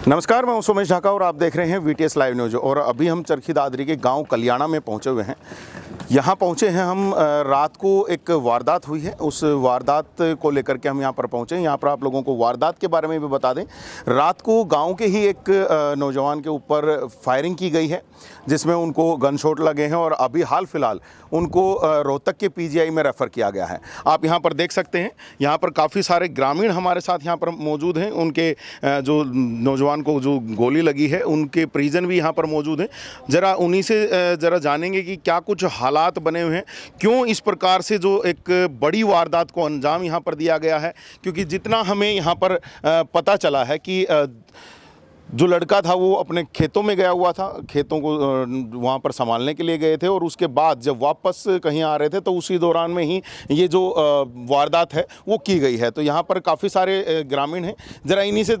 नमस्कार, मैं सोमेश ढाका और आप देख रहे हैं वीटीएस लाइव न्यूज। और अभी हम चरखी दादरी के गांव कल्याणा में पहुंचे हुए हैं। यहाँ पहुंचे हैं हम, रात को एक वारदात हुई है, उस वारदात को लेकर के हम यहाँ पर पहुंचे हैं। यहाँ पर आप लोगों को वारदात के बारे में भी बता दें। रात को गांव के ही एक नौजवान के ऊपर फायरिंग की गई है, जिसमें उनको गन शॉट लगे हैं और अभी हाल फिलहाल उनको रोहतक के पीजीआई में रेफ़र किया गया है। आप यहाँ पर देख सकते हैं, यहाँ पर काफ़ी सारे ग्रामीण हमारे साथ यहाँ पर मौजूद हैं। उनके जो नौजवान को जो गोली लगी है, उनके परिजन भी यहाँ पर मौजूद हैं। ज़रा उन्हीं से ज़रा जानेंगे कि क्या कुछ हालात बने हुए हैं, क्यों इस प्रकार से जो एक बड़ी वारदात को अंजाम यहाँ पर दिया गया है। क्योंकि जितना हमें यहाँ पर पता चला है कि जो लड़का था वो अपने खेतों में गया हुआ था, खेतों को वहाँ पर संभालने के लिए गए थे, और उसके बाद जब वापस कहीं आ रहे थे तो उसी दौरान में ही ये जो वारदात है वो की गई है। तो यहाँ पर काफ़ी सारे ग्रामीण हैं, ज़रा इन्हीं से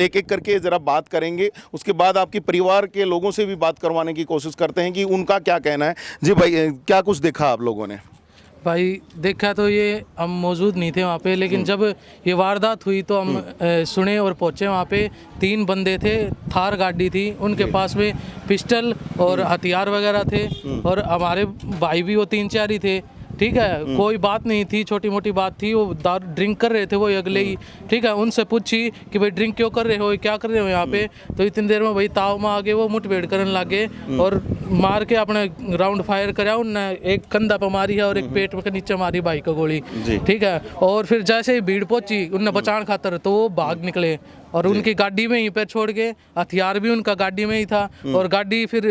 एक एक करके ज़रा बात करेंगे। उसके बाद आपके परिवार के लोगों से भी बात करवाने की कोशिश करते हैं कि उनका क्या कहना है। जी भाई, क्या कुछ देखा आप लोगों ने? भाई देखा तो ये हम मौजूद नहीं थे वहाँ पे, लेकिन जब ये वारदात हुई तो हम सुने और पहुँचे वहाँ पे। 3 बंदे थे, थार गाड़ी थी, उनके पास में पिस्टल और हथियार वगैरह थे, और हमारे भाई भी वो 3-4 ही थे। ठीक है, कोई बात नहीं थी, छोटी मोटी बात थी। वो दारू ड्रिंक कर रहे थे वो अगले ही। ठीक है, उनसे पूछी कि भाई ड्रिंक क्यों कर रहे हो, क्या कर रहे हो यहाँ पे। तो इतनी देर में भाई ताव में आगे वो मुठभेड़ करने लगे और मार के अपने राउंड फायर कराया उनने। एक कंधा पे मारी है और एक पेट के नीचे मारी भाई को गोली। ठीक है, और फिर जैसे ही भीड़ पहुंची उनने बचाने खातर, तो वो भाग निकले और उनकी गाड़ी में ही पैर छोड़ के, हथियार भी उनका गाड़ी में ही था। और गाड़ी फिर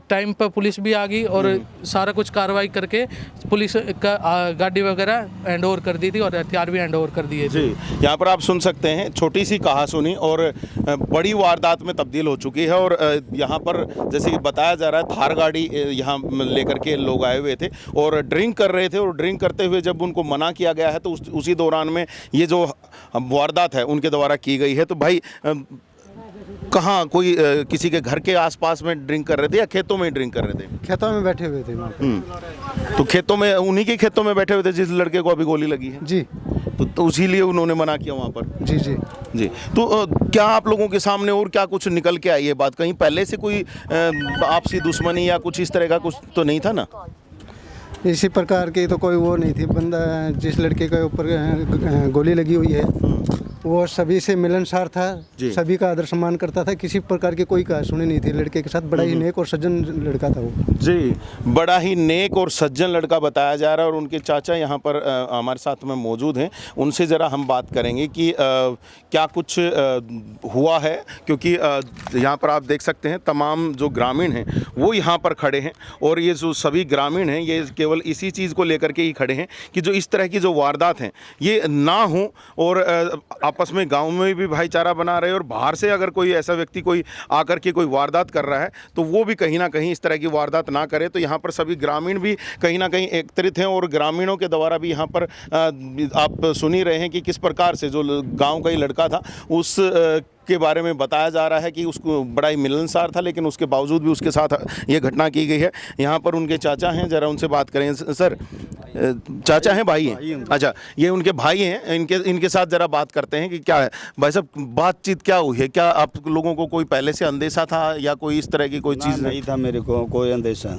टाइम पर पुलिस भी आ गई और सारा कुछ कार्रवाई करके पुलिस का गाड़ी वगैरह हैंड ओवर कर दी थी और हथियार भी हैंड ओवर कर दिए थे। जी, यहाँ पर आप सुन सकते हैं, छोटी सी कहासुनी और बड़ी वारदात में तब्दील हो चुकी है। और यहाँ पर जैसे कि बताया जा रहा है, थार गाड़ी यहाँ लेकर के लोग आए हुए थे और ड्रिंक कर रहे थे, और ड्रिंक करते हुए जब उनको मना किया गया है तो उसी दौरान में ये जो वारदात है उनके द्वारा की गई है। तो भाई, कहाँ कोई किसी के घर के आसपास में ड्रिंक कर रहे थे या खेतों में ड्रिंक कर रहे थे? खेतों में बैठे हुए थे वहाँ पे। तो खेतों में, उन्हीं के खेतों में बैठे हुए थे जिस लड़के को अभी गोली लगी है? जी। तो इसीलिए उन्होंने मना किया वहाँ पर? जी जी जी। तो क्या आप लोगों के सामने और क्या कुछ निकल के आई है बात? कहीं पहले से कोई आपसी दुश्मनी या कुछ इस तरह का कुछ तो नहीं था ना? इसी प्रकार की तो कोई वो नहीं थी। बंदा जिस लड़के के ऊपर गोली लगी हुई है वो सभी से मिलनसार था, सभी का आदर सम्मान करता था, किसी प्रकार की कोई कहासुनी नहीं थी लड़के के साथ। बड़ा ही नेक और सज्जन लड़का था वो। जी, बड़ा ही नेक और सज्जन लड़का बताया जा रहा है। और उनके चाचा यहाँ पर हमारे साथ में मौजूद हैं, उनसे ज़रा हम बात करेंगे कि क्या कुछ हुआ है। क्योंकि यहाँ पर आप देख सकते हैं, तमाम जो ग्रामीण हैं वो यहाँ पर खड़े हैं, और ये जो सभी ग्रामीण हैं ये केवल इसी चीज़ को लेकर के ही खड़े हैं कि जो इस तरह की जो वारदात हैं ये ना हो, और आपस में गांव में भी भाईचारा बना रहे। और बाहर से अगर कोई ऐसा व्यक्ति कोई आकर के कोई वारदात कर रहा है तो वो भी कहीं ना कहीं इस तरह की वारदात ना करे। तो यहाँ पर सभी ग्रामीण भी कहीं ना कहीं एकत्रित हैं, और ग्रामीणों के द्वारा भी यहाँ पर आप सुन ही रहे हैं कि किस प्रकार से जो गाँव का ही लड़का था उस के बारे में बताया जा रहा है कि उसको बड़ा ही मिलनसार था, लेकिन उसके बावजूद भी उसके साथ ये घटना की गई है। यहाँ पर उनके चाचा हैं, ज़रा उनसे बात करें। सर, चाचा हैं, भाई हैं? अच्छा, ये उनके भाई हैं। इनके साथ ज़रा बात करते हैं कि क्या है भाई साहब, बातचीत क्या हुई है? क्या आप लोगों को कोई पहले से अंदेशा था या कोई इस तरह की कोई चीज़? नहीं था मेरे को कोई अंदेशा।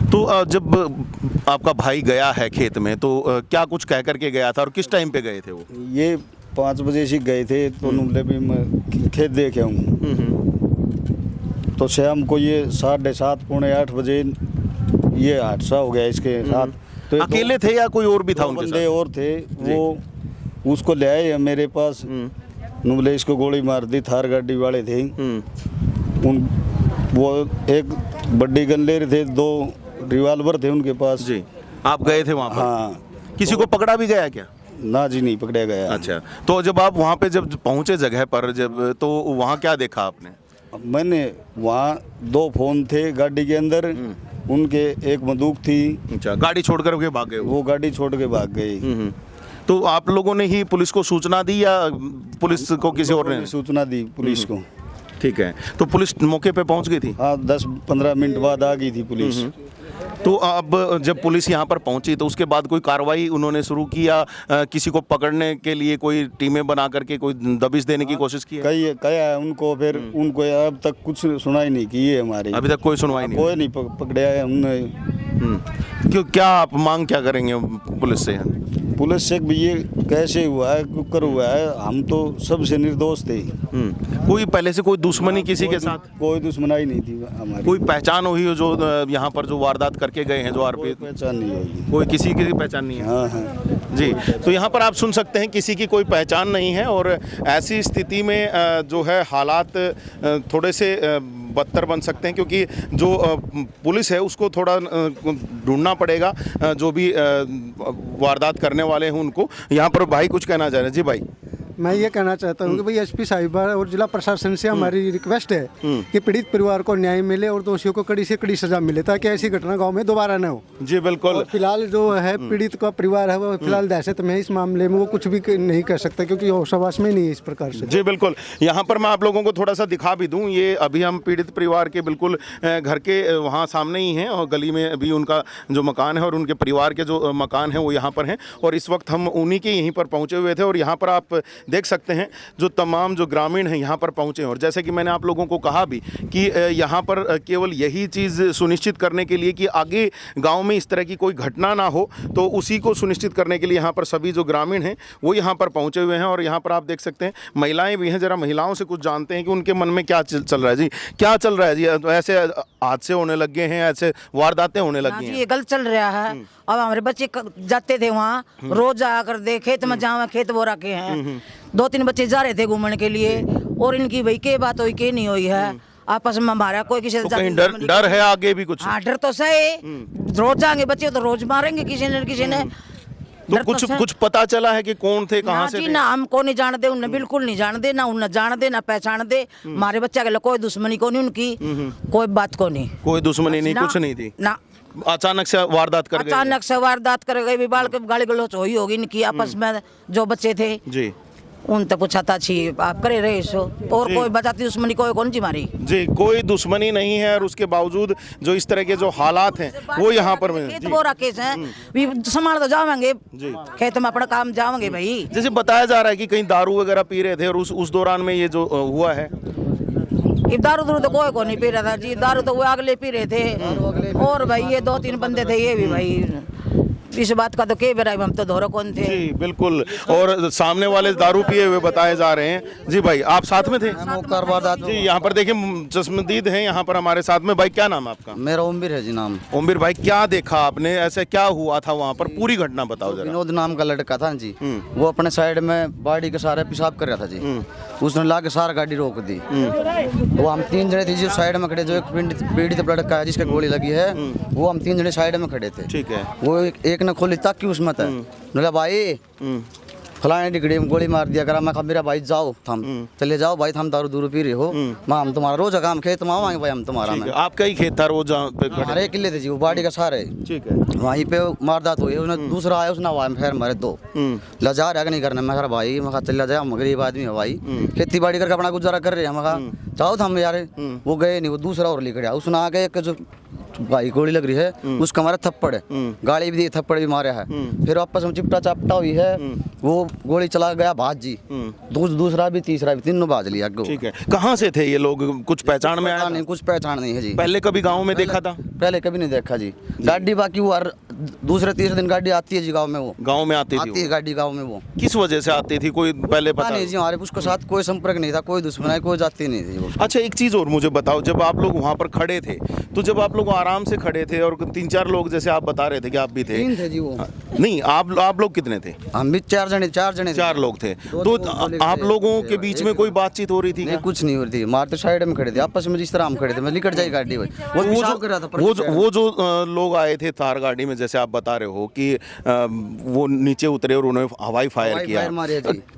तो जब आपका भाई गया है खेत में तो क्या कुछ कह करके गया था और किस टाइम पे गए थे वो? ये 5 बजे से गए थे, तो नुमले भी मैं खेत देखे हूँ। तो शाम को ये 7:30 पौने 8 बजे ये हादसा हो गया इसके साथ। तो अकेले थे या कोई और भी था उनके बंदे साथ? और थे, वो उसको ले आए मेरे पास। नुमले इसको गोली मार दी, थार गाड़ी वाले थे। वो एक बड्डी गन ले रहे थे, 2 रिवाल्वर थे उनके पास। जी, आप गए थे वहाँ पर? हाँ। किसी को पकड़ा भी गया क्या? ना जी, नहीं पकड़ा गया। अच्छा, तो जब आप वहाँ पे जब पहुँचे जगह पर, जब तो वहाँ क्या देखा आपने? मैंने वहाँ 2 फोन थे गाड़ी के अंदर, उनके एक बंदूक थी। अच्छा, गाड़ी छोड़कर के भाग गए वो गाड़ी छोड़ के भाग गई। तो आप लोगों ने ही पुलिस को सूचना दी या पुलिस को किसी और ने? सूचना दी पुलिस को। ठीक है, तो पुलिस मौके पे पहुंच गई थी? हाँ, 10-15 मिनट बाद आ गई थी पुलिस। तो अब जब पुलिस यहाँ पर पहुंची तो उसके बाद कोई कार्रवाई उन्होंने शुरू किया, किसी को पकड़ने के लिए कोई टीमें बना करके कोई दबिश देने की कोशिश की है? कई कहा है उनको, फिर उनको अब तक कुछ सुनाई नहीं की है हमारी। अभी तक कोई सुनवाई नहीं? कोई नहीं पकड़ा है उन्होंने। क्यों, क्या आप मांग क्या करेंगे पुलिस से? पुलिस से भी ये कैसे हुआ है, कुकर हुआ है, हम तो सबसे निर्दोष थे। कोई पहले से कोई दुश्मनी किसी के साथ? कोई दुश्मनाई नहीं थी हमारी। कोई पहचान हुई हो जो यहाँ पर जो वारदात करके गए हैं, जो आरोपी? पहचान नहीं होगी, कोई किसी की पहचान नहीं है? हाँ हाँ जी, तो यहाँ पर आप सुन सकते हैं किसी की कोई पहचान नहीं है और ऐसी स्थिति में जो है हालात थोड़े से बदतर बन सकते हैं, क्योंकि जो पुलिस है उसको थोड़ा ढूंढना पड़ेगा, जो भी वारदात करने वाले हैं उनको। यहाँ पर भाई कुछ कहना चाह रहे हैं। जी भाई। मैं ये कहना चाहता हूँ कि भाई एसपी साहिबा और जिला प्रशासन से हमारी रिक्वेस्ट है कि पीड़ित परिवार को न्याय मिले और दोषियों को कड़ी से कड़ी सजा मिले, ताकि ऐसी घटना गांव में दोबारा न हो। जी बिल्कुल। फिलहाल जो है पीड़ित का परिवार है वो फिलहाल दहशत में है इस मामले में, वो कुछ भी नहीं कर सकता क्योंकि होशाबाश में नहीं है इस प्रकार से। जी बिल्कुल। यहाँ पर मैं आप लोगों को थोड़ा सा दिखा भी दूँ, ये अभी हम पीड़ित परिवार के बिल्कुल घर के वहाँ सामने ही हैं और गली में अभी उनका जो मकान है और उनके परिवार के जो मकान हैं वो यहाँ पर हैं और इस वक्त हम उन्हीं के यहीं पर पहुँचे हुए थे और यहाँ पर आप देख सकते हैं जो तमाम जो ग्रामीण हैं यहाँ पर पहुँचे हैं। और जैसे कि मैंने आप लोगों को कहा भी कि यहाँ पर केवल यही चीज़ सुनिश्चित करने के लिए कि आगे गांव में इस तरह की कोई घटना ना हो, तो उसी को सुनिश्चित करने के लिए यहाँ पर सभी जो ग्रामीण हैं वो यहाँ पर पहुँचे हुए हैं। और यहाँ पर आप देख सकते हैं महिलाएं भी हैं, ज़रा महिलाओं से कुछ जानते हैं कि उनके मन में क्या चल रहा है। जी, क्या चल रहा है जी? ऐसे हादसे होने लग गए हैं, ऐसे वारदातें होने लग गई हैं। ये गलत चल रहा है। अब हमारे बच्चे जाते थे वहाँ, रोज आकर दे खेत में जहाँ खेत बो रखे हैं, 2-3 बच्चे जा रहे थे घूमने के लिए और इनकी भाई के बात हुई के नहीं हुई है आपस में हमारा कोई किसी तो कहीं डर है आगे भी कुछ? हाँ, डर तो सही। रोज जाएंगे बच्चे तो रोज मारेंगे किसी ने। तो कुछ पता चला है कि कौन थे, कहाँ से थे? ना हमको नहीं जानते, उन्हें बिल्कुल नहीं जानते, ना उन्हें जानते ना पहचान दे। हमारे बच्चा के लिए कोई दुश्मनी को नहीं, उनकी कोई बात को नहीं, कोई दुश्मनी नहीं, कुछ नहीं थी ना। अचानक से वारदात कर गए? अचानक से वारदात कर गए भी, बाल के गाली गलौच हुई होगी इनकी आपस में जो बच्चे थे जी। उन तक पूछा था छी आप करे रहे सो और कोई बताती दुश्मनी कोई कौन सी मारी जी, कोई दुश्मनी नहीं है। और उसके बावजूद जो इस तरह के जो हालात हैं वो यहाँ पर खेत बोरा केस है भी, संभाल तो जावेंगे खेत में अपना काम जावेंगे भाई। जैसे बताया जा रहा है कि कहीं दारू वगैरह पी रहे थे और उस दौरान में ये जो हुआ है। दारू तो कोई को नहीं पी रहा था जी, दारू तो वो अगले पी रहे थे और भाई ये 2-3 बंदे थे ये भी भाई, इस बात का तो के बेराई हम तो धोरो कौन थे। जी बिल्कुल। और सामने वाले दारू पिए हुए बताए जा रहे हैं। जी भाई, आप साथ में थे? जी, यहाँ पर देखिए चश्मदीद हैं यहाँ पर हमारे साथ में। भाई क्या नाम है आपका? मेरा ओमवीर है जी नाम। ओमवीर भाई, क्या देखा आपने, ऐसे क्या हुआ था वहाँ पर, पूरी घटना बताओ जरा। विनोद नाम का लड़का था जी, वो अपने साइड में बाड़ी के सारे पेशाब कर रहा था जी, उसने ला के सारा गाड़ी रोक दी। वो हम 3 जने थे जी साइड में खड़े, जो एक पीड़ित लड़का है जिसके गोली लगी है, वो हम 3 जने साइड में खड़े थे। ठीक है। वो एक ने खोली ताकि उसमें था, बोला भाई फलाने डिगड़ी में गोली मार दिया करा। मैं कहा मेरा भाई जाओ, थम चले जाओ भाई, थम दारू दूर पी रहे हो, मैं हम तुम्हारा रोज काम खेत में आवाएंगे भाई, हम तुम्हारा में। आपका ही खेत था रोज जहाँ पे? हमारे किले थे जी, वो बाड़ी का सारे। ठीक है। वहीं पे वारदात हुई, उसने दूसरा आया, उसने आवाज में फिर मारे 2 लजा रहा नहीं करना। मैं कहा भाई, मैं कहा चल जा, हम गरीब आदमी है भाई, खेती बाड़ी करके अपना गुजारा कर रहे हैं। मैं कहा जाओ थम यार, वो गए नहीं, वो दूसरा और लिख रहा, उसने आगे एक जो भाई गोली लग रही है उसका हमारा थप्पड़ है, गाली भी दी, थप्पड़ भी मारा है, फिर आपस में चिपटा चापटा हुई है, वो गोली चला गया भाज जी, दूसरा भी तीसरा भी, तीनों बाज लिया। ठीक है। कहाँ से थे ये लोग, कुछ पहचान में आया? नहीं, कुछ पहचान नहीं है जी। पहले कभी गांव में देखा था? पहले कभी नहीं देखा जी। गाड़ी बाकी वो हर दूसरे तीसरे दिन गाड़ी आती है जी गाँव में, वो गाँव में आती है गाड़ी गाँव में। वो किस वजह से आती थी, कोई पहले पता नहीं जी, हमारे उसके साथ कोई संपर्क नहीं था, कोई दुश्मनी, कोई जाति नहीं थी वो। अच्छा, एक चीज़ और मुझे बताओ, जब आप लोग वहाँ पर खड़े थे, तो जब आप लोग आराम से खड़े थे और 3-4 लोग, जैसे आप बता रहे थे कि आप भी थे? 3 थे जी वो। नहीं, आप लोग कितने थे? हम भी 4 जने 4 लोग थे। तो आप लोगों के बीच में कोई बातचीत हो रही थी? नहीं, कुछ नहीं हो रही थी, मार तो साइड में खड़े थे आपस में, जिस तरह हम खड़े थे, मैं निकट जाई गाड़ी भाई, वो जो लोग आए थे थार गाड़ी में, जैसे आप बता रहे हो कि वो नीचे उतरे और उन्होंने हवाई फायर किया,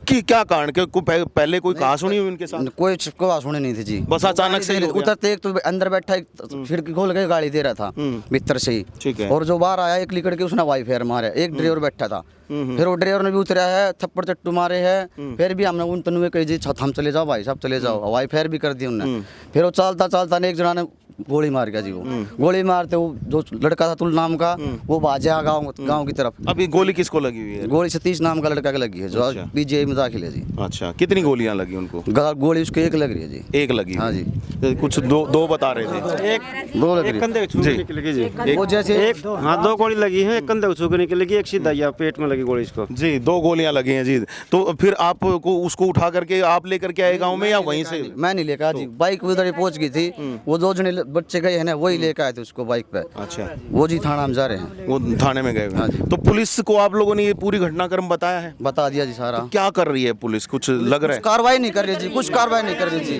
कि क्या कारण, के पहले कोई कहा सुनी हुई उनके साथ? कोई कहा सुनी नहीं थी जी, बस अचानक से उतरते एक तो अंदर बैठा खिड़की खोल के गाड़ी दे रहा था भीतर से ही। ठीक है। और जो बाहर आया एक लिकड़ के उसने हवाई फायर मारा, एक ड्राइवर बैठा था, फिर वो ड्राइवर ने भी उतरा है, थप्पड़ चट्टू मारे हैं, फिर भी हमने उन तनु में कही जी हम चले जाओ भाई साहब चले जाओ, हवाई फायर भी कर दी उन्होंने। फिर वो चलता चलता ने एक जना ने गोली मार गया जी वो। गोली मारते वो जो लड़का था तुल नाम का वो भाजा गाँव की तरफ। अभी गोली किसको लगी हुई है? गोली सतीश नाम का लड़का की लगी है जो पीजीआई में दाखिल है जी। अच्छा, कितनी गोलियां लगी उनको? गोली उसको एक लग रही है जी। एक लगी? हाँ जी। कुछ दो बता रहे थे। दो लग रही कंधे को छूने के लगी जी। वो जैसे एक हाँ 2 गोली लगी है, एक कंधे को छूने के लगी, एक सीधा या पेट में लगी गोली इसको जी। 2 गोलियां लगी हैं जी। तो फिर आपको उसको उठा करके आप लेकर के आए गांव में या वहीं से? मैं नहीं लेकर जी, बाइक उधर ही पहुंच गई थी। वो 2 जने बच्चे गए हैं ना, वही लेकर आए थे उसको बाइक पे। अच्छा, वो जी थाना हम जा रहे हैं। वो थाने में गए हुए हैं। तो पुलिस को आप लोगों ने ये पूरी घटनाक्रम बताया है? बता दिया जी सारा। क्या कर रही है पुलिस? कुछ लग रहा है कार्रवाई नहीं कर रही जी, कुछ कार्रवाई नहीं कर रही जी।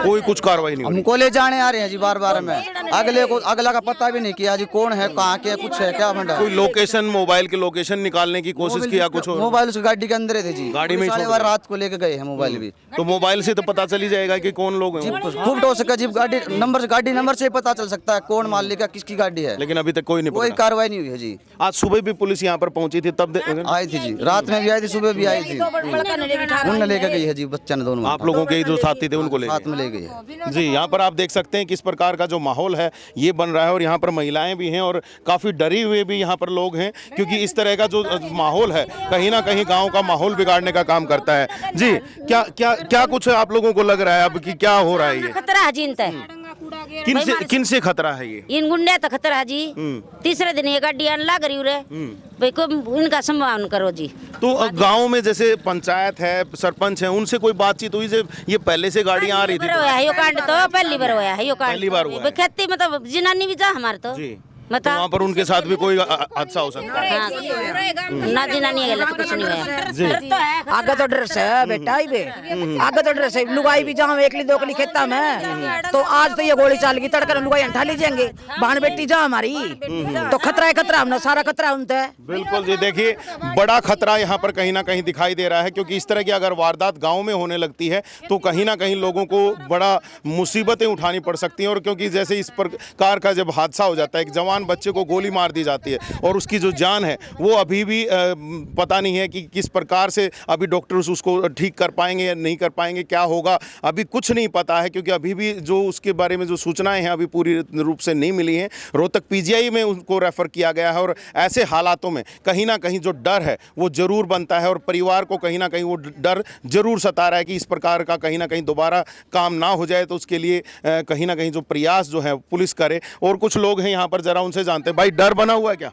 कोई कुछ कार्रवाई नहीं हो रही। हमको ले जाने आ रहे हैं जी बार में। अगला का पता भी नहीं किया जी कौन है, कहाँ के, कुछ है क्या फंडा। कोई लोकेशन, मोबाइल के लोकेशन निकालने की कोशिश किया कुछ? मोबाइल उस गाड़ी के अंदर थे जी, गाड़ी में ही छोड़ बार रात को लेके गए हैं मोबाइल भी। तो मोबाइल से तो पता चल ही जाएगा कि कौन लोग हैं। खूब हो सका जी, गाड़ी नंबर से पता चल सकता है कौन मालिक है, किसकी गाड़ी है। लेकिन अभी तक कोई नहीं कोई पकड़ा। कार्रवाई नहीं हुई है जी। आज सुबह भी पुलिस यहाँ पर पहुंची थी तब आई थी जी, रात में भी आई थी, सुबह भी आई थी। उन्होंने लेके गई है जी बच्चा ने दोनों। आप लोगों के जो साथी थे उनको ले साथ में ले गई है जी। यहाँ पर आप देख सकते हैं किस प्रकार का जो माहौल है ये बन रहा है, और यहाँ पर महिलाएं भी हैं और काफ़ी डरी हुए भी यहाँ पर लोग हैं, क्योंकि इस तरह का जो माहौल है कहीं ना कहीं गांव का माहौल बिगाड़ने का काम करता है। जी, क्या क्या क्या कुछ आप लोगों को लग रहा है अब कि क्या हो रहा है? ये खतरा है जी, इनते किन से खतरा है ये? इन गुंडे तो खतरा है जी। तीसरे दिन ये गाड़ी आने लग रही रे, भाई को इनका सम्मान करो जी। तो गांव में जैसे पंचायत है, सरपंच है, उनसे कोई बातचीत हुई? से ये पहले से गाड़ियां आ रही थी? यो कांड तो पहली बार हुआ है, यो कांड पहली बार हुआ है। खेती में तो जनानी भी जा हमारे तो जी। तो वहाँ पर उनके साथ भी कोई हादसा हो सकता है? ना जनानी है तो कुछ नहीं हुआ। आगे तो डर से बेटा ही बे, आगे तो डर से लुगाई भी जाओ एकली दोकली खेता में। तो आज तो ये गोली चाल गई, तड़कर लुगाई अंठा ली जाएंगे, बहन बेटी जा हमारी। तो खतरा है, खतरा हमने सारा खतरा उनते। बिल्कुल जी। देखिए, बड़ा खतरा यहाँ पर कहीं ना कहीं दिखाई दे रहा है, क्योंकि इस तरह की अगर वारदात गांव में होने लगती है तो कहीं ना कहीं लोगों को बड़ा मुसीबतें उठानी पड़ सकती हैं। और क्योंकि जैसे इस प्रकार का जब हादसा हो जाता है, एक जवान बच्चे को गोली मार दी जाती है और उसकी जो जान है वो अभी भी पता नहीं है कि किस प्रकार से अभी डॉक्टर्स उसको ठीक कर पाएंगे या नहीं कर पाएंगे, क्या होगा अभी कुछ नहीं पता है, क्योंकि अभी भी जो उसके बारे में जो सूचनाएं हैं अभी पूरी रूप से नहीं मिली हैं। रोहतक पीजीआई में उनको रेफर किया गया है, और ऐसे हालातों में कहीं ना कहीं जो डर है वो जरूर बनता है, और परिवार को कहीं ना कहीं वो डर जरूर सता रहा है कि इस प्रकार का कहीं ना कहीं दोबारा काम ना हो जाए। तो उसके लिए कहीं ना कहीं जो प्रयास जो है पुलिस करे। और कुछ लोग हैं यहाँ पर, जरा उनसे जानते हैं। भाई, डर बना हुआ है क्या?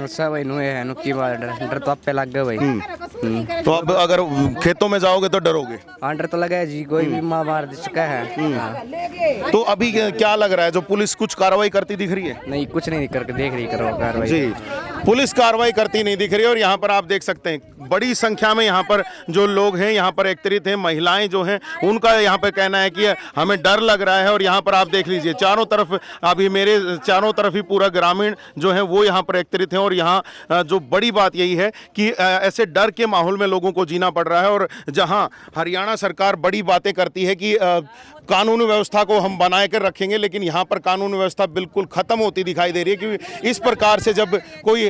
सब है नुक्की बार डर तो आप पे लग गए भाई। तो अब अगर खेतों में जाओगे तो डरोगे? डर तो लगा है जी, कोई भी माँ मार चुका है। तो अभी क्या लग रहा है, जो पुलिस कुछ कार्रवाई करती दिख रही है? नहीं, कुछ नहीं करके देख रही करो कार्रवाई जी, पुलिस कार्रवाई करती नहीं दिख रही। और यहाँ पर आप देख सकते हैं बड़ी संख्या में यहाँ पर जो लोग हैं यहाँ पर एकत्रित हैं। महिलाएं जो हैं उनका यहाँ पर कहना है कि हमें डर लग रहा है। और यहाँ पर आप देख लीजिए चारों तरफ, अभी मेरे चारों तरफ ही पूरा ग्रामीण जो है वो यहाँ पर एकत्रित हैं। और यहाँ जो बड़ी बात यही है कि ऐसे डर के माहौल में लोगों को जीना पड़ रहा है। और जहाँ हरियाणा सरकार बड़ी बातें करती है कि कानून व्यवस्था को हम बनाए कर रखेंगे, लेकिन यहाँ पर कानून व्यवस्था बिल्कुल खत्म होती दिखाई दे रही है। क्योंकि इस प्रकार से जब कोई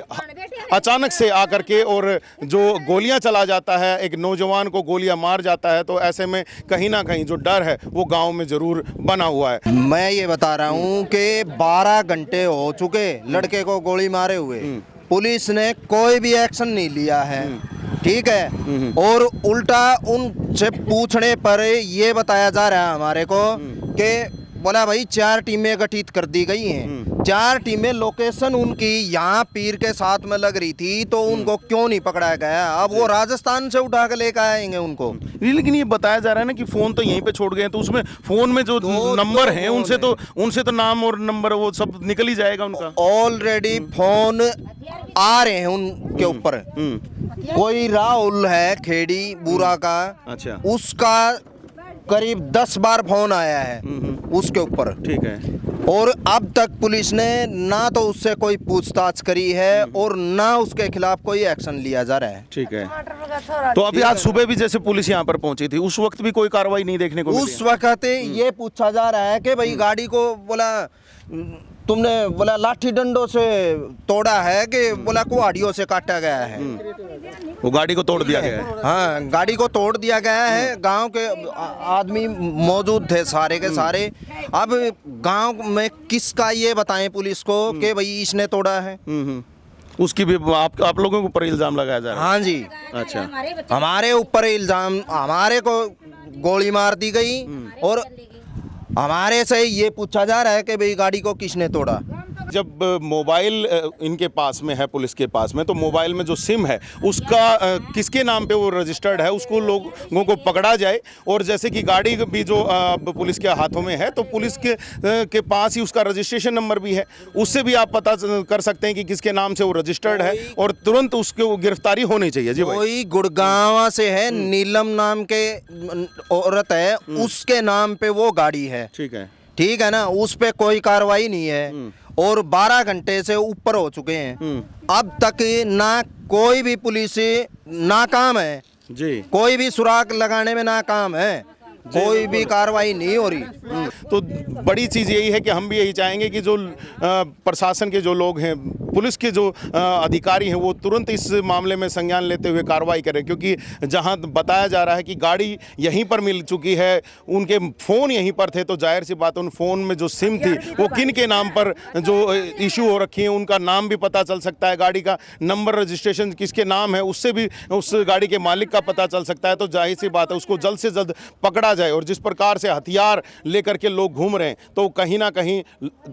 अचानक से आकर के और जो गोलियां चला जाता है, एक नौजवान को गोलियां मार जाता है, तो ऐसे में कहीं ना कहीं जो डर है वो गांव में जरूर बना हुआ है। मैं ये बता रहा हूँ कि 12 घंटे हो चुके लड़के को गोली मारे हुए, पुलिस ने कोई भी एक्शन नहीं लिया है, ठीक है। और उल्टा उनसे पूछने पर ये बताया जा रहा है हमारे को कि बोला भाई 4 टीमें गठित कर दी गई हैं। 4 टीमें, लोकेशन उनकी यहाँ पीर के साथ में लग रही थी, तो उनको क्यों नहीं पकड़ाया गया? अब वो राजस्थान से उठा के लेकर आएंगे उनको। लेकिन ये बताया जा रहा है ना कि फोन तो यहीं पे छोड़ गए हैं, तो उसमें फोन में जो नंबर हैं उनसे तो नाम और नंबर वो सब निकल ही जाएगा उनका। ऑलरेडी फोन आ रहे हैं उनके ऊपर। कोई राहुल है खेड़ी बूरा का, अच्छा, उसका करीब 10 बार फोन आया है उसके ऊपर, ठीक है। और अब तक पुलिस ने ना तो उससे कोई पूछताछ करी है और ना उसके खिलाफ कोई एक्शन लिया जा रहा है। ठीक है। तो अभी आज सुबह भी जैसे पुलिस यहाँ पर पहुंची थी, उस वक्त भी कोई कार्रवाई नहीं देखने को मिली? उस वक्त ये पूछा जा रहा है कि भाई गाड़ी को बोला तुमने बोला लाठी डंडों से तोड़ा है कि बोला कुहाड़ियों से काटा गया है। वो गाड़ी को तोड़ दिया गया है? हाँ, गाड़ी को तोड़ दिया गया है। गांव के आदमी मौजूद थे सारे के सारे। अब गांव में किसका ये बताएं पुलिस को कि भाई इसने तोड़ा है। उसकी भी आप लोगों के ऊपर इल्जाम लगाया जा रहा है? हाँ जी। अच्छा, हमारे ऊपर इल्जाम, हमारे को गोली मार दी गई और हमारे से ये पूछा जा रहा है कि भाई गाड़ी को किसने तोड़ा। जब मोबाइल इनके पास में है, पुलिस के पास में, तो मोबाइल में जो सिम है उसका किसके नाम पे वो रजिस्टर्ड है, उसको लोगों को पकड़ा जाए। और जैसे कि गाड़ी भी जो पुलिस के हाथों में है, तो पुलिस के पास ही उसका रजिस्ट्रेशन नंबर भी है, उससे भी आप पता कर सकते हैं कि किसके नाम से वो रजिस्टर्ड है और तुरंत उसकी गिरफ्तारी होनी चाहिए। जी भाई। कोई गुड़गांव से है, नीलम नाम के औरत है, उसके नाम पे वो गाड़ी है। ठीक है ना, उस पे कोई कार्रवाई नहीं है और 12 घंटे से ऊपर हो चुके हैं। अब तक ना कोई भी पुलिस नाकाम है जी, कोई भी सुराग लगाने में नाकाम है, कोई भी कार्रवाई नहीं हो रही। तो बड़ी चीज़ यही है कि हम भी यही चाहेंगे कि जो प्रशासन के जो लोग हैं, पुलिस के जो अधिकारी हैं, वो तुरंत इस मामले में संज्ञान लेते हुए कार्रवाई करें, क्योंकि जहां बताया जा रहा है कि गाड़ी यहीं पर मिल चुकी है, उनके फ़ोन यहीं पर थे, तो जाहिर सी बात है उन फ़ोन में जो सिम थी वो किन के नाम पर जो इशू हो रखी है, उनका नाम भी पता चल सकता है, गाड़ी का नंबर रजिस्ट्रेशन किसके नाम है उससे भी उस गाड़ी के मालिक का पता चल सकता है। तो जाहिर सी बात है उसको जल्द से जल्द पकड़ा जाए। और जिस प्रकार से हथियार लेकर के लोग घूम रहे हैं, तो कहीं ना कहीं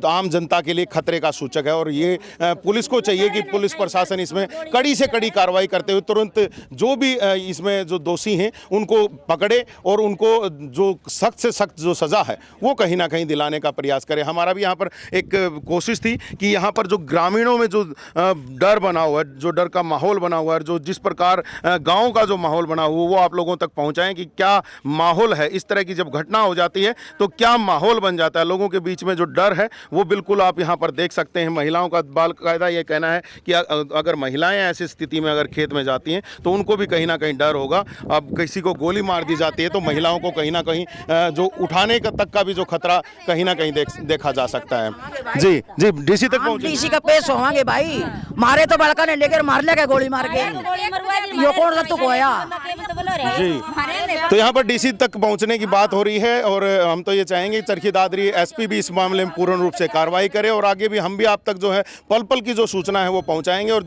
आम जनता के लिए खतरे का सूचक है। और ये पुलिस को चाहिए कि पुलिस प्रशासन इसमें कड़ी से कड़ी कार्रवाई करते हुए तुरंत जो भी इसमें जो दोषी हैं उनको पकड़े और उनको जो सख्त से सख्त जो सज़ा है वो कहीं ना कहीं दिलाने का प्रयास करे। हमारा भी यहाँ पर एक कोशिश थी कि यहाँ पर जो ग्रामीणों में जो डर बना हुआ है, जो डर का माहौल बना हुआ है, जो जिस प्रकार गाँव का जो माहौल बना हुआ है, वो आप लोगों तक पहुँचाएँ कि क्या माहौल है। इस तरह की जब घटना हो जाती है तो क्या माहौल बन जाता है, लोगों के बीच में जो डर है वो बिल्कुल आप यहाँ पर देख सकते हैं। महिलाओं का बाकायदा ये कहना है कि अगर महिलाएं ऐसी स्थिति में अगर खेत में जाती हैं तो उनको भी कहीं ना कहीं डर होगा। अब किसी को गोली मार दी जाती है तो महिलाओं को कहीं ना कहीं जो उठाने का तक का भी जो खतरा कहीं ना कहीं देखा जा सकता है। जी जी, डीसी तक पहुंचे, डीसी का पेश होवांगे भाई। मारे तो बड़का ने लेकर मार लेगा गोली मार के, यो कौन सा तू कोया जी। तो यहाँ पर डीसी तक पहुंचने की बात हो रही है और हम तो ये चाहेंगे चरखी दादरी एसपी भी इस मामले में पूर्ण रूप से कार्रवाई करे और आगे भी हम भी आप तक जो है पल पल की जो सूचना है वो पहुंचाएंगे और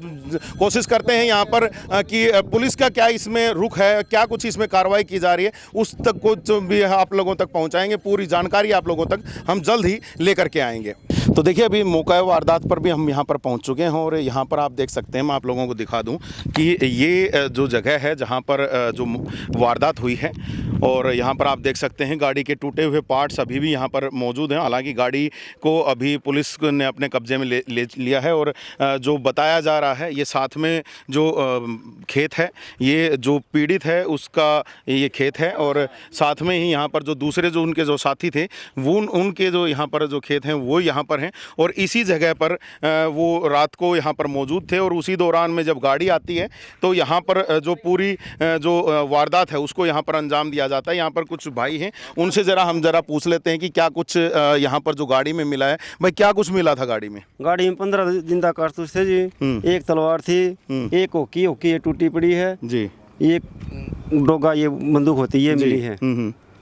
कोशिश करते हैं यहाँ पर कि पुलिस का क्या इसमें रुख है, क्या कुछ इसमें कार्रवाई की जा रही है, उस तक को जो भी आप लोगों तक पहुंचाएंगे। पूरी जानकारी आप लोगों तक हम जल्द ही लेकर के आएंगे। तो देखिए, अभी मौका वारदात पर भी हम यहाँ पर पहुँच चुके हैं और यहाँ पर आप देख सकते हैं, मैं आप लोगों को दिखा दूँ कि ये जो जगह है जहाँ पर जो वारदात हुई है और यहाँ पर आप देख सकते हैं गाड़ी के टूटे हुए पार्ट्स अभी भी यहाँ पर मौजूद हैं। हालांकि गाड़ी को अभी पुलिस ने अपने कब्जे में ले लिया है और जो बताया जा रहा है ये साथ में जो खेत है, ये जो पीड़ित है उसका ये खेत है और साथ में ही यहाँ पर जो दूसरे जो उनके जो साथी थे वो उनके जो यहाँ पर जो खेत हैं वो यहाँ पर हैं और इसी जगह पर वो रात को यहाँ पर मौजूद थे और उसी दौरान में जब गाड़ी आती है तो यहाँ पर जो पूरी जो वारदात है उसको यहाँ पर अंजाम दिया जाता है। यहाँ पर कुछ भाई हैं, उनसे हम जरा पूछ लेते हैं कि क्या कुछ यहाँ पर जो गाड़ी में मिला है। भाई, क्या कुछ मिला था गाड़ी में? गाड़ी में 15 जिंदा कारतूस थे जी, एक तलवार थी, एक होकी टूटी पड़ी है जी, एक डोगा ये बंदूक होती है ये मिली है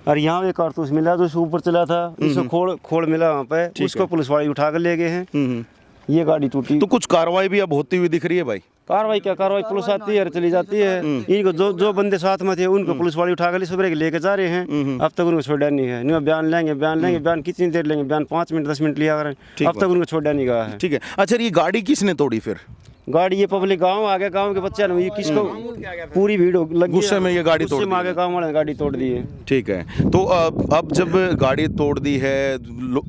और यहाँ एक कारतूस मिला जो ऊपर चला था, उसको खोल मिला वहाँ पे, उसको पुलिस वाले उठा कर ले गए हैं। ये गाड़ी टूटी। तो कुछ कार्रवाई भी अब होती हुई दिख रही है भाई? कार्रवाई क्या कार्रवाई, पुलिस आती है चली जाती है। इनको जो बंदे साथ में थे उनको पुलिस वाले उठा कर सुबह लेके जा रहे हैं। अब तक उनको छोड़ा नहीं है। नहीं, बयान लेंगे बयान कितनी देर लेंगे, बयान 5 मिनट 10 मिनट लिया करें, अब तक उनको छोड़ा नहीं गया है। ठीक है। अच्छा, ये गाड़ी किसने तोड़ी फिर? गाड़ी ये पब्लिक गांव आ गया, गांव के बच्चे ये किसको पूरी भीड़ लगी, गुस्से में ये गाड़ी तोड़ दी, आगे गांव वाले गाड़ी तोड़ दी है। ठीक है। तो अब जब गाड़ी तोड़ दी है,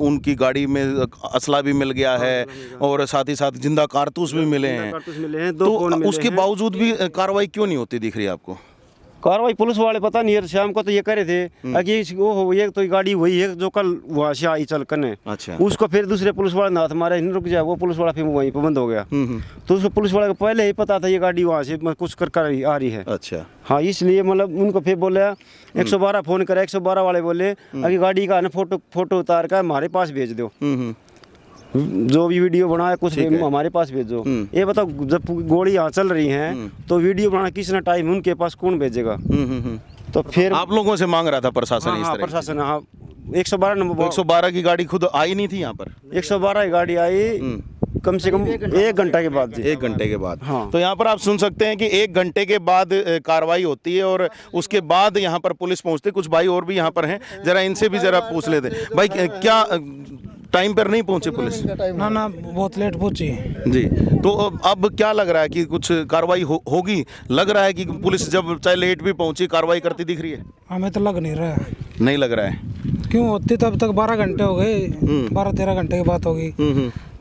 उनकी गाड़ी में असला भी मिल गया है और साथ ही साथ जिंदा कारतूस भी मिले हैं, तो उसके बावजूद भी कार्रवाई क्यों नहीं होती दिख रही है आपको? कार्रवाई पुलिस वाले पता नहीं है, शाम को तो ये कह रहे थे कि वो ये तो गाड़ी वही है जो कल वहाँ से आई चल करने। अच्छा। उसको फिर दूसरे पुलिस वाले ने हाथ मारा, नहीं रुक जाए, वो पुलिस वाला फिर वहीं पर बंद हो गया। तो उसको पुलिस वाले को पहले ही पता था ये गाड़ी वहाँ से कुछ कर आ रही है। अच्छा। हाँ, इसलिए मतलब उनको फिर बोला 112 फोन करा, 112 वाले बोले अभी गाड़ी का ना फोटो उतार कर हमारे पास भेज दो, जो भी वीडियो बनाया कुछ हमारे पास भेजो। ये बताओ जब गोली यहाँ चल रही है तो वीडियो बनाना किसने टाइम उनके पास कौन भेजेगा? तो फिर आप लोगों से मांग रहा था प्रशासन? हाँ, इस तरह प्रशासन, हाँ 112 नंबर, 112 की गाड़ी खुद आई नहीं थी यहाँ पर? 112 की गाड़ी आई कम से कम 1 घंटा के बाद। 1 घंटे के बाद। हाँ। तो यहाँ पर आप सुन सकते हैं कि 1 घंटे के बाद कार्रवाई होती है और उसके बाद यहाँ पर पुलिस पहुँचती। कुछ भाई और भी यहाँ पर हैं, जरा इनसे भी जरा पूछ लेते। भाई क्या टाइम पर नहीं पहुंचे पुलिस? ना बहुत लेट पहुंची जी। तो अब क्या लग रहा है कि कुछ कार्रवाई होगी? लग रहा है कि पुलिस जब चाहे लेट भी पहुंची कार्रवाई करती दिख रही है? हमें तो लग नहीं रहा है। नहीं लग रहा है? क्यों होती तब तक 12 घंटे हो गए, 12-13 घंटे की बात होगी,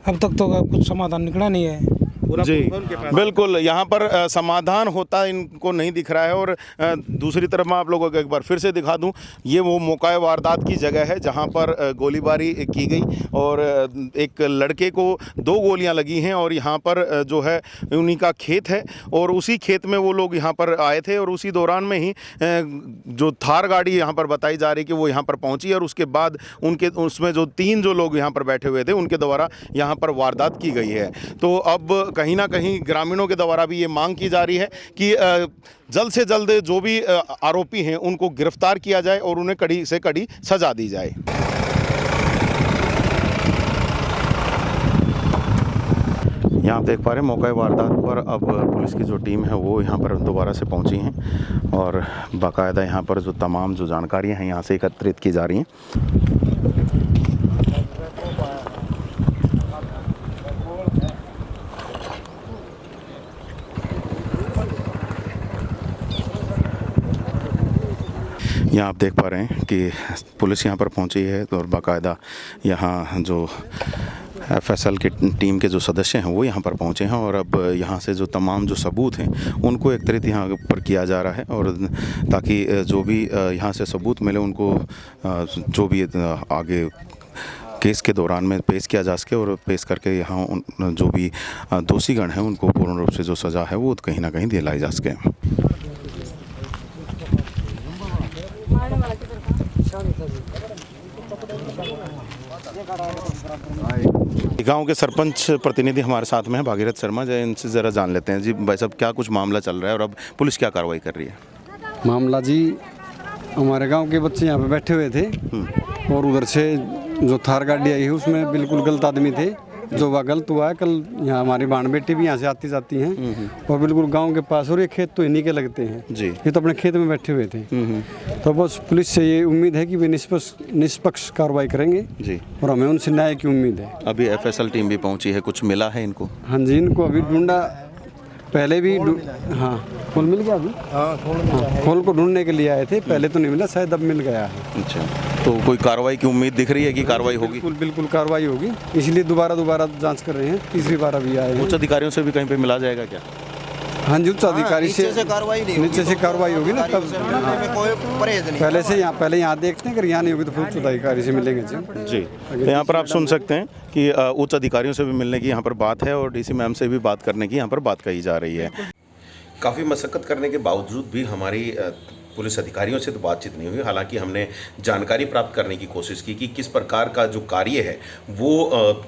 अब तक तो कुछ समाधान निकला नहीं है। जी बिल्कुल, यहाँ पर समाधान होता इनको नहीं दिख रहा है। और दूसरी तरफ मैं आप लोगों को एक बार फिर से दिखा दूँ, ये वो मौका वारदात की जगह है जहाँ पर गोलीबारी की गई और एक लड़के को 2 गोलियाँ लगी हैं और यहाँ पर जो है उन्हीं का खेत है और उसी खेत में वो लोग यहाँ पर आए थे और उसी दौरान में ही जो थार गाड़ी यहाँ पर बताई जा रही कि वो यहाँ पर पहुँची और उसके बाद उनके उसमें जो 3 जो लोग यहाँ पर बैठे हुए थे उनके द्वारा यहाँ पर वारदात की गई है। तो अब कहीं ना कहीं ग्रामीणों के द्वारा भी ये मांग की जा रही है कि जल्द से जल्द जो भी आरोपी हैं उनको गिरफ्तार किया जाए और उन्हें कड़ी से कड़ी सजा दी जाए। यहाँ आप देख पा रहे हैं मौका वारदात पर अब पुलिस की जो टीम है वो यहाँ पर दोबारा से पहुँची हैं और बाकायदा यहाँ पर जो तमाम जो जानकारियाँ हैं यहाँ से एकत्रित की जा रही हैं। यहाँ आप देख पा रहे हैं कि पुलिस यहाँ पर पहुँची है और बाकायदा यहाँ जो FSL की टीम के जो सदस्य हैं वो यहाँ पर पहुँचे हैं और अब यहाँ से जो तमाम जो सबूत हैं उनको एकत्रित यहाँ पर किया जा रहा है और ताकि जो भी यहाँ से सबूत मिले उनको जो भी आगे केस के दौरान में पेश किया जा सके और पेश करके यहाँ जो भी दोषीगण हैं उनको पूर्ण रूप से जो सज़ा है वो कहीं ना कहीं दिलाई जा सके। गांव के सरपंच प्रतिनिधि हमारे साथ में है भागीरथ शर्मा, जो इनसे ज़रा जान लेते हैं। जी भाई साहब, क्या कुछ मामला चल रहा है और अब पुलिस क्या कार्रवाई कर रही है? मामला जी, हमारे गांव के बच्चे यहाँ पे बैठे हुए थे और उधर से जो थार गाड़ी आई है उसमें बिल्कुल गलत आदमी थे, जो वह गलत हुआ है। कल यहाँ हमारी बाण बेटी भी यहाँ से आती जाती हैं और बिल्कुल गांव के पास, और ये खेत तो इन्हीं के लगते हैं जी, ये तो अपने खेत में बैठे हुए थे। तो बस पुलिस से ये उम्मीद है कि वे निष्पक्ष कार्रवाई करेंगे जी और हमें उनसे न्याय की उम्मीद है। अभी FSL टीम भी पहुंची है, कुछ मिला है इनको? हाँ जी, इनको अभी ढूंढा, पहले भी हाँ खोल मिल गया अभी। हाँ, खोल को ढूंढने के लिए आए थे, पहले तो नहीं मिला, शायद अब मिल गया है। अच्छा, तो कोई कार्रवाई की उम्मीद दिख रही है कि कार्रवाई होगी? बिल्कुल कार्रवाई होगी, इसलिए दोबारा जांच कर रहे हैं, तीसरी बार अभी आए हैं। उच्च अधिकारियों से भी कहीं पे मिला जाएगा क्या? हाँ जी, उच्च अधिकारी से नीचे से कार्रवाई होगी ना, तब पहले यहाँ देखते हैं, अगर यहाँ नहीं होगी तो फिर उच्च अधिकारी से मिलेंगे जी। तो यहाँ पर आप सुन सकते हैं कि उच्च अधिकारियों से भी मिलने की यहाँ पर बात है और DC मैम से भी बात करने की यहाँ पर बात कही जा रही है। काफ़ी मशक्क़त करने के बावजूद भी हमारी पुलिस अधिकारियों से तो बातचीत नहीं हुई। हालांकि हमने जानकारी प्राप्त करने की कोशिश की कि किस प्रकार का जो कार्य है वो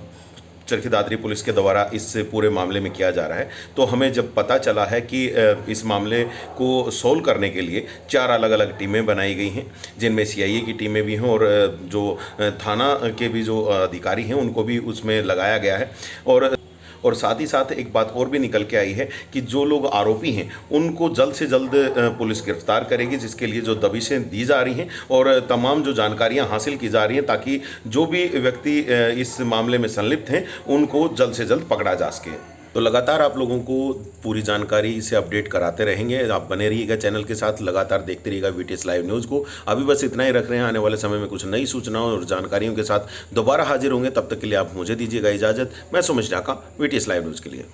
चरखी दादरी पुलिस के द्वारा इस पूरे मामले में किया जा रहा है। तो हमें जब पता चला है कि इस मामले को सोल्व करने के लिए 4 अलग अलग टीमें बनाई गई हैं, जिनमें CIA की टीमें भी हैं और जो थाना के भी जो अधिकारी हैं उनको भी उसमें लगाया गया है। और साथ ही साथ एक बात और भी निकल के आई है कि जो लोग आरोपी हैं उनको जल्द से जल्द पुलिस गिरफ्तार करेगी, जिसके लिए जो दबिशें दी जा रही हैं और तमाम जो जानकारियां हासिल की जा रही हैं ताकि जो भी व्यक्ति इस मामले में संलिप्त हैं उनको जल्द से जल्द पकड़ा जा सके। तो लगातार आप लोगों को पूरी जानकारी से अपडेट कराते रहेंगे। आप बने रहिएगा चैनल के साथ, लगातार देखते रहिएगा VTS लाइव न्यूज़ को। अभी बस इतना ही रख रहे हैं, आने वाले समय में कुछ नई सूचनाओं और जानकारियों के साथ दोबारा हाजिर होंगे। तब तक के लिए आप मुझे दीजिएगा इजाज़त। मैं Sumit Dhaka, VTS live news के लिए।